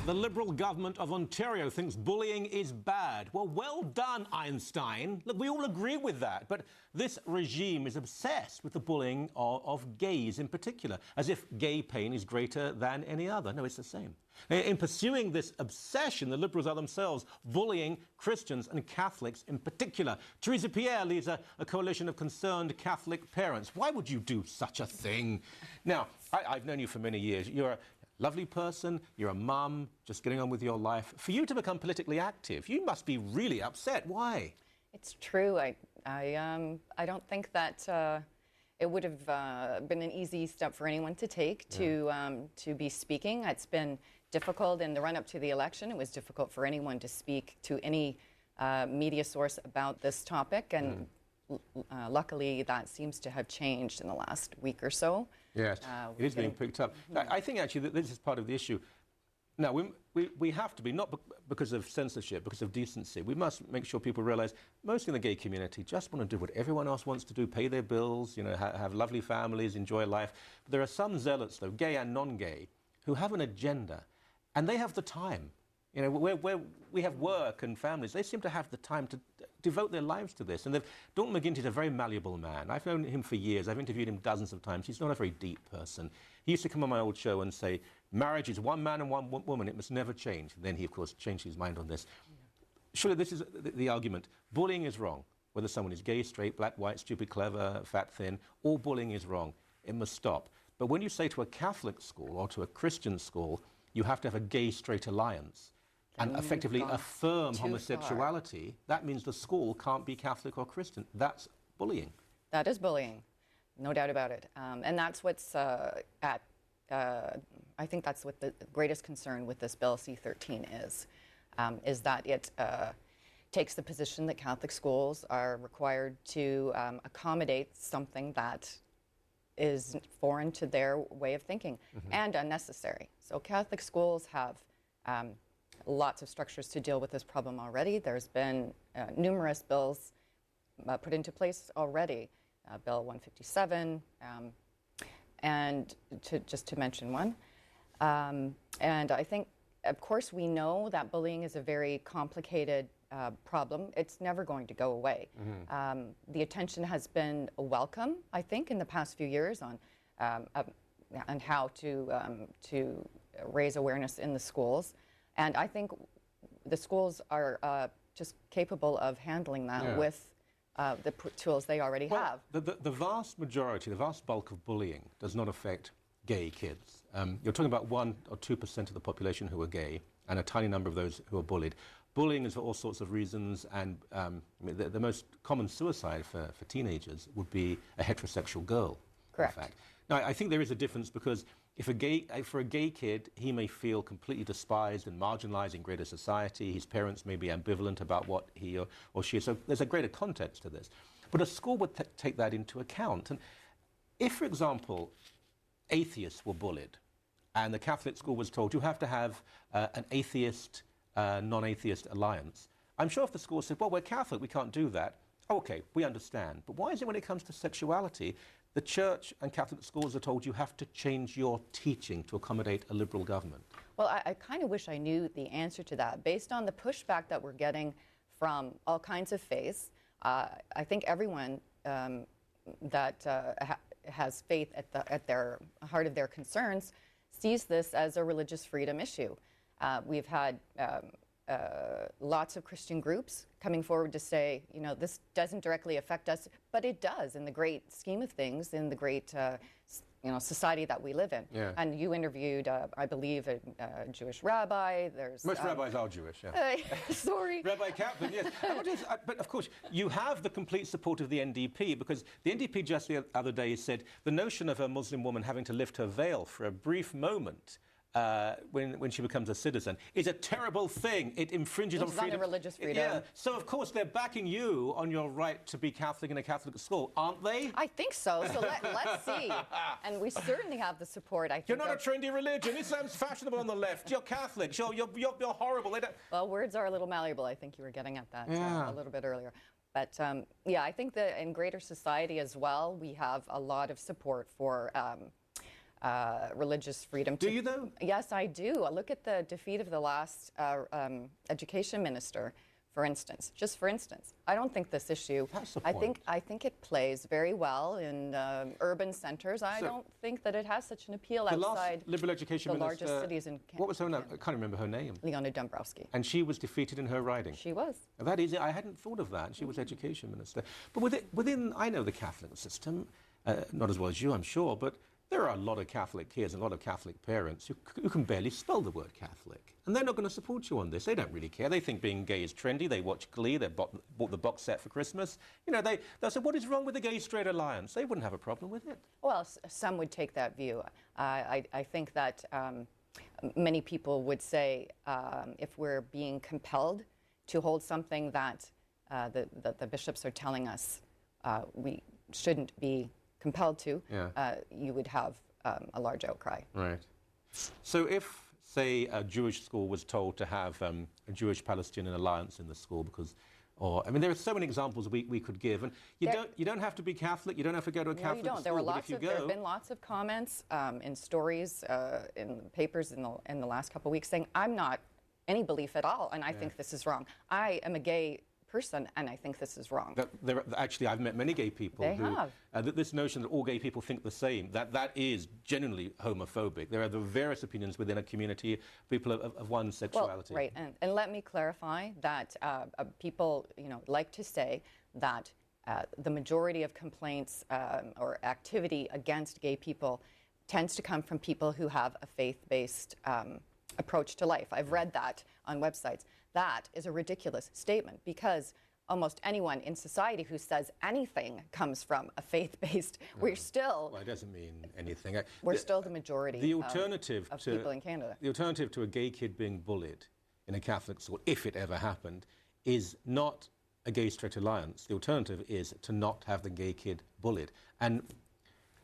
The Liberal government of Ontario thinks bullying is bad. Well done, Einstein. Look, we all agree with that. But this regime is obsessed with the bullying of gays in particular, as if gay pain is greater than any other. No, it's the same. In pursuing this obsession, the Liberals are themselves bullying Christians and Catholics in particular. Teresa Pierre leads a coalition of concerned Catholic parents. Why would you do such a thing? Now, I've known you for many years. You're a lovely person, you're a mum, just getting on with your life. For you to become politically active, you must be really upset. Why? It's true. I don't think that it would have been an easy step for anyone to take to be speaking. It's been difficult in the run-up to the election. It was difficult for anyone to speak to any media source about this topic, and luckily that seems to have changed in the last week or so. Yes, it is being picked up. I think actually that this is part of the issue. Now, we have to be, not because of censorship, because of decency. We must make sure people realise, most in the gay community just want to do what everyone else wants to do, pay their bills, you know, have lovely families, enjoy life. But there are some zealots, though, gay and non-gay, who have an agenda, and they have the time. You know, where we have work and families, they seem to have the time to devote their lives to this. And Dalton McGuinty's a very malleable man. I've known him for years. I've interviewed him dozens of times. He's not a very deep person. He used to come on my old show and say, marriage is one man and one woman. It must never change. Then he, of course, changed his mind on this. Surely this is the argument. Bullying is wrong. Whether someone is gay, straight, black, white, stupid, clever, fat, thin, all bullying is wrong. It must stop. But when you say to a Catholic school or to a Christian school, you have to have a gay-straight alliance, and effectively affirm homosexuality, that means the school can't be Catholic or Christian. That's bullying. That is bullying, no doubt about it. And that's what's I think that's what the greatest concern with this Bill C-13 is that it takes the position that Catholic schools are required to accommodate something that is foreign to their way of thinking and unnecessary. So Catholic schools have lots of structures to deal with this problem already. There's been numerous bills put into place already. Bill 157, and just to mention one. And I think, of course, we know that bullying is a very complicated problem. It's never going to go away. The attention has been welcome, I think, in the past few years on how to raise awareness in the schools. And I think the schools are just capable of handling that with the tools they already have. The vast majority, the vast bulk of bullying does not affect gay kids. You're talking about 1 or 2% of the population who are gay, and a tiny number of those who are bullied. Bullying is for all sorts of reasons, and the most common suicide for teenagers would be a heterosexual girl. Correct. In fact. Now, I think there is a difference because for a gay kid, he may feel completely despised and marginalized in greater society. His parents may be ambivalent about what he or she is. So there's a greater context to this. But a school would take that into account. And if, for example, atheists were bullied and the Catholic school was told you have to have an atheist, non-atheist alliance, I'm sure if the school said, well, we're Catholic, we can't do that. Okay, we understand. But why is it when it comes to sexuality, the church and Catholic schools are told you have to change your teaching to accommodate a liberal government? Well, I kind of wish I knew the answer to that. Based on the pushback that we're getting from all kinds of faiths, I think everyone that has faith at their heart of their concerns sees this as a religious freedom issue. We've had lots of Christian groups coming forward to say, you know, this doesn't directly affect us, but it does in the great scheme of things, in the great society that we live in. Yeah. And you interviewed, I believe, a Jewish rabbi. Most rabbis are Jewish, yeah. Sorry. Rabbi Kaplan, yes. But of course, you have the complete support of the NDP, because the NDP just the other day said the notion of a Muslim woman having to lift her veil for a brief moment when she becomes a citizen is a terrible thing. It infringes on freedom. On religious freedom. Yeah. So, of course, they're backing you on your right to be Catholic in a Catholic school, aren't they? I think so. So let's see. And we certainly have the support, I think. You're not a trendy religion. Islam's fashionable on the left. You're Catholic. You're horrible. Well, words are a little malleable. I think you were getting at that a little bit earlier. But, yeah, I think that in greater society as well, we have a lot of support for religious freedom. Do you, though? Yes, I do. Look at the defeat of the last education minister, for instance. Just for instance, I don't think this issue. That's the point. I think it plays very well in urban centers. I don't think that it has such an appeal outside last Liberal education the minister, largest cities in Canada. What was her name? I can't remember her name. Leona Dombrowski. And she was defeated in her riding. She was. That is, I hadn't thought of that. She was education minister. But within I know the Catholic system, not as well as you, I'm sure, but there are a lot of Catholic kids and a lot of Catholic parents who can barely spell the word Catholic. And they're not going to support you on this. They don't really care. They think being gay is trendy. They watch Glee. They bought the box set for Christmas. You know, they'll say, what is wrong with the gay-straight alliance? They wouldn't have a problem with it. Well, some would take that view. I think that many people would say if we're being compelled to hold something that the bishops are telling us we shouldn't be compelled to, you would have a large outcry. Right. So if, say, a Jewish school was told to have a Jewish-Palestinian alliance in the school I mean, there are so many examples we could give, and you don't have to be Catholic. You don't have to go to a Catholic school. There have been lots of comments in stories, in papers in the last couple of weeks saying, I'm not any belief at all, and I think this is wrong. I am a gay person, and I think this is wrong. Actually, I've met many gay people this notion that all gay people think the same, that is genuinely homophobic. There are the various opinions within a community, people of one sexuality. Well, right, and let me clarify that people, like to say that the majority of complaints or activity against gay people tends to come from people who have a faith-based approach to life. I've read that on websites. That is a ridiculous statement because almost anyone in society who says anything comes from a faith-based, we're still... Well, it doesn't mean anything. We're still the majority of people in Canada. The alternative to a gay kid being bullied in a Catholic school, if it ever happened, is not a gay-straight alliance. The alternative is to not have the gay kid bullied. And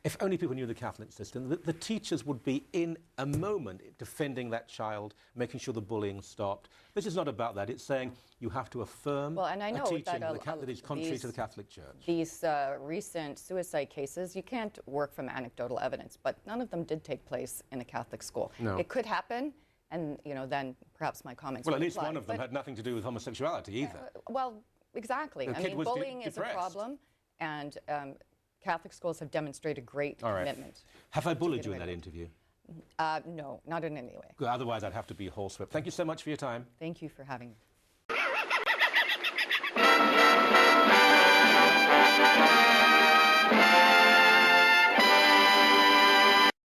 if only people knew the Catholic system, the teachers would be in a moment defending that child, making sure the bullying stopped. This is not about that. It's saying you have to affirm a teaching that is contrary to the Catholic Church. These recent suicide cases, you can't work from anecdotal evidence, but none of them did take place in a Catholic school. No. It could happen, and then perhaps my comments Well, at least one of them had nothing to do with homosexuality either. Well, exactly. I mean, bullying is a problem, and Catholic schools have demonstrated great commitment. Have I bullied you in that interview? No, not in any way. Good, otherwise I'd have to be horsewhipped. Thank you so much for your time. Thank you for having me.